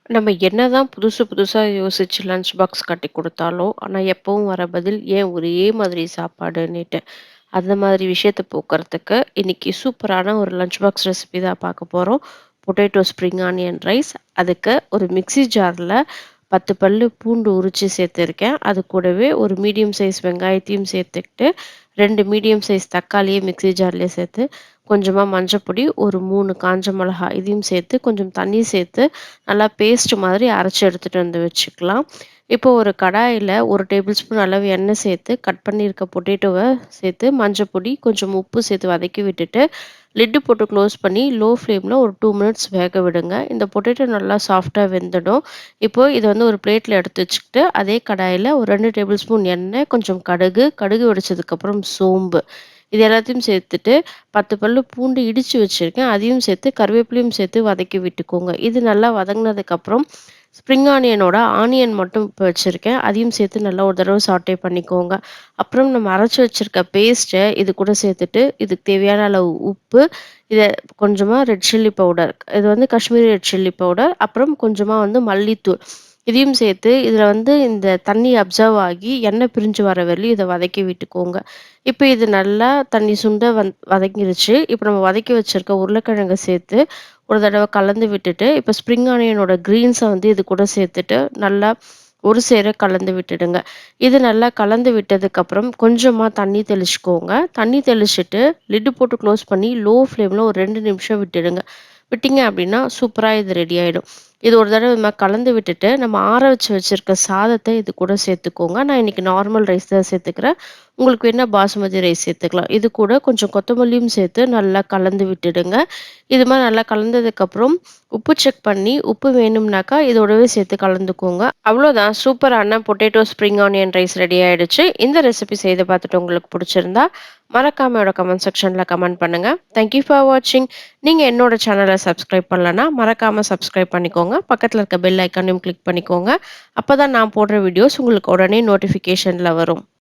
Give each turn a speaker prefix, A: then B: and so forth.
A: நம்ம என்னதான் புதுசு புதுசா யோசிச்சு லஞ்ச் பாக்ஸ் கட்டிக் குடுத்தாலும், ஆனா எப்பவும் வர பதில் ஏன் ஒரே மாதிரி சாப்பாடுன்னுட்டு. அந்த மாதிரி விஷயத்த போக்குறதுக்கு, இன்னைக்கு சூப்பரான ஒரு லஞ்ச் பாக்ஸ் ரெசிபி தான் பார்க்க போறோம். Potato spring onion rice. அதுக்கு ஒரு மிக்ஸி ஜார்ல 10 பல்லு பூண்டு உரிச்சு சேர்த்துருக்கேன். அது கூடவே ஒரு மீடியம் சைஸ் வெங்காயத்தையும் சேர்த்துக்கிட்டு, 2 மீடியம் சைஸ் தக்காளிய மிக்ஸி ஜார்லயே சேர்த்து, கொஞ்சமா மஞ்சப்பொடி, ஒரு 3 காஞ்ச மிளகா இதையும் சேர்த்து, கொஞ்சம் தண்ணி சேர்த்து, நல்லா பேஸ்ட் மாதிரி அரைச்சு எடுத்துட்டு வந்து வச்சுக்கலாம். இப்போ ஒரு கடாயில 1 டேபிள் ஸ்பூன் அளவு எண்ணெய் சேர்த்து, கட் பண்ணியிருக்க பொட்டேட்டோவ சேர்த்து, மஞ்சப்பொடி, கொஞ்சம் உப்பு சேர்த்து வதக்கி விட்டுட்டு, லிட்டு போட்டு க்ளோஸ் பண்ணி லோ ஃப்ளேம்ல ஒரு 2 மினிட்ஸ் வேக விடுங்க. இந்த பொட்டேட்டோ நல்லா சாஃப்ட்டா வெந்துடும். இப்போ இத வந்து ஒரு பிளேட்ல எடுத்து வச்சுக்கிட்டு, அதே கடாயில ஒரு 2 டேபிள் ஸ்பூன் எண்ணெய், கொஞ்சம் கடுகு, கடுகு வெடிச்சதுக்கப்புறம் சோம்பு. இது எல்லாத்தையும் சேர்த்துட்டு 10 பல்லு பூண்டு இடிச்சு வச்சிருக்கேன். அதையும் சேர்த்து கருவேப்பிலையும் சேர்த்து வதக்கி விட்டுக்கோங்க. இது நல்லா வதங்குனதுக்கப்புறம் ஸ்ப்ரிங் ஆனியனோட ஆனியன் மட்டும் இப்ப வச்சிருக்கேன். அதையும் சேர்த்து நல்லா ஒரு தடவ சாட்டே பண்ணிக்கோங்க. அப்புறம் நம்ம அரைச்சு வச்சிருக்க பேஸ்ட்ட இது கூட சேர்த்துட்டு, இதுக்கு தேவையான அளவு உப்பு, இத கொஞ்சமா ரெட் சில்லி பவுடர். இது வந்து காஷ்மீரி ரெட் சில்லி பவுடர். அப்புறம் கொஞ்சமா வந்து மல்லித்தூள். இதையும் சேர்த்து இதில வந்து இந்த தண்ணி அப்சர்வ் ஆகி எண்ணெய் பிரிஞ்சு வர வரையிலும் இத வதக்கி விட்டுக்கோங்க. இப்ப இது நல்லா தண்ணி சுண்ட வதங்கிருச்சு. இப்ப நம்ம வதக்கி வச்சிருக்க உருளைக்கிழங்க சேர்த்து ஒரு தடவ கலந்து விட்டுட்டு, இப்ப ஸ்ப்ரிங் ஆனியனோட கிரீன்ஸ வந்து இது கூட சேர்த்துட்டு, நல்லா ஒரு சேர கலந்து விட்டுடுங்க. இது நல்லா கலந்து விட்டதுக்கப்புறம் கொஞ்சமா தண்ணி தெளிச்சுக்கோங்க. தண்ணி தெளிச்சுட்டு லிட் போட்டு க்ளோஸ் பண்ணி லோ ஃப்ளேம்ல ஒரு 2 நிமிஷம் விட்டுடுங்க. விட்டீங்க அப்டின்னா, சூப்பரா இது ரெடி ஆயிடும். இது ஒரு தடவ இது மாரி கலந்து விட்டுட்டு, நம்ம ஆற வச்சு வச்சிருக்க சாதத்த இது கூட சேர்த்துக்கோங்க. நான் இன்னைக்கு நார்மல் ரைஸ் தான் சேர்த்துக்கிறேன். உங்களுக்கு வேணா பாசுமதி ரைஸ் சேர்த்துக்கலாம். இது கூட கொஞ்சம் கொத்தமல்லியும் சேர்த்து நல்லா கலந்து விட்டுடுங்க. இது மாரி நல்லா கலந்ததுக்கப்புறம், உப்பு செக் பண்ணி, உப்பு வேணும்னாக்கா இதோடவே சேர்த்து கலந்துக்கோங்க. அவ்வளோதான் சூப்பரான potato spring onion rice ready ஆயிடுச்சு. இந்த ரெசிபி செய்து பார்த்துட்டு உங்களுக்கு புடிச்சிருந்தா, மறக்காம என்னோட கமெண்ட் செக்ஷன்ல கமெண்ட் பண்ணுங்க. தேங்க் யூ ஃபார் வாட்சிங். நீங்க என்னோட சேனல சப்ஸ்கிரைப் பண்ணலன்னா, மறக்காம சப்ஸ்கிரைப் பண்ணிக்கோங்க. பக்கத்துல இருக்க பெல் ஐகானையும் கிளிக் பண்ணிக்கோங்க. அப்பதான் நான் போடுற வீடியோஸ் உங்களுக்கு உடனே நோட்டிஃபிகேஷன்ல வரும்.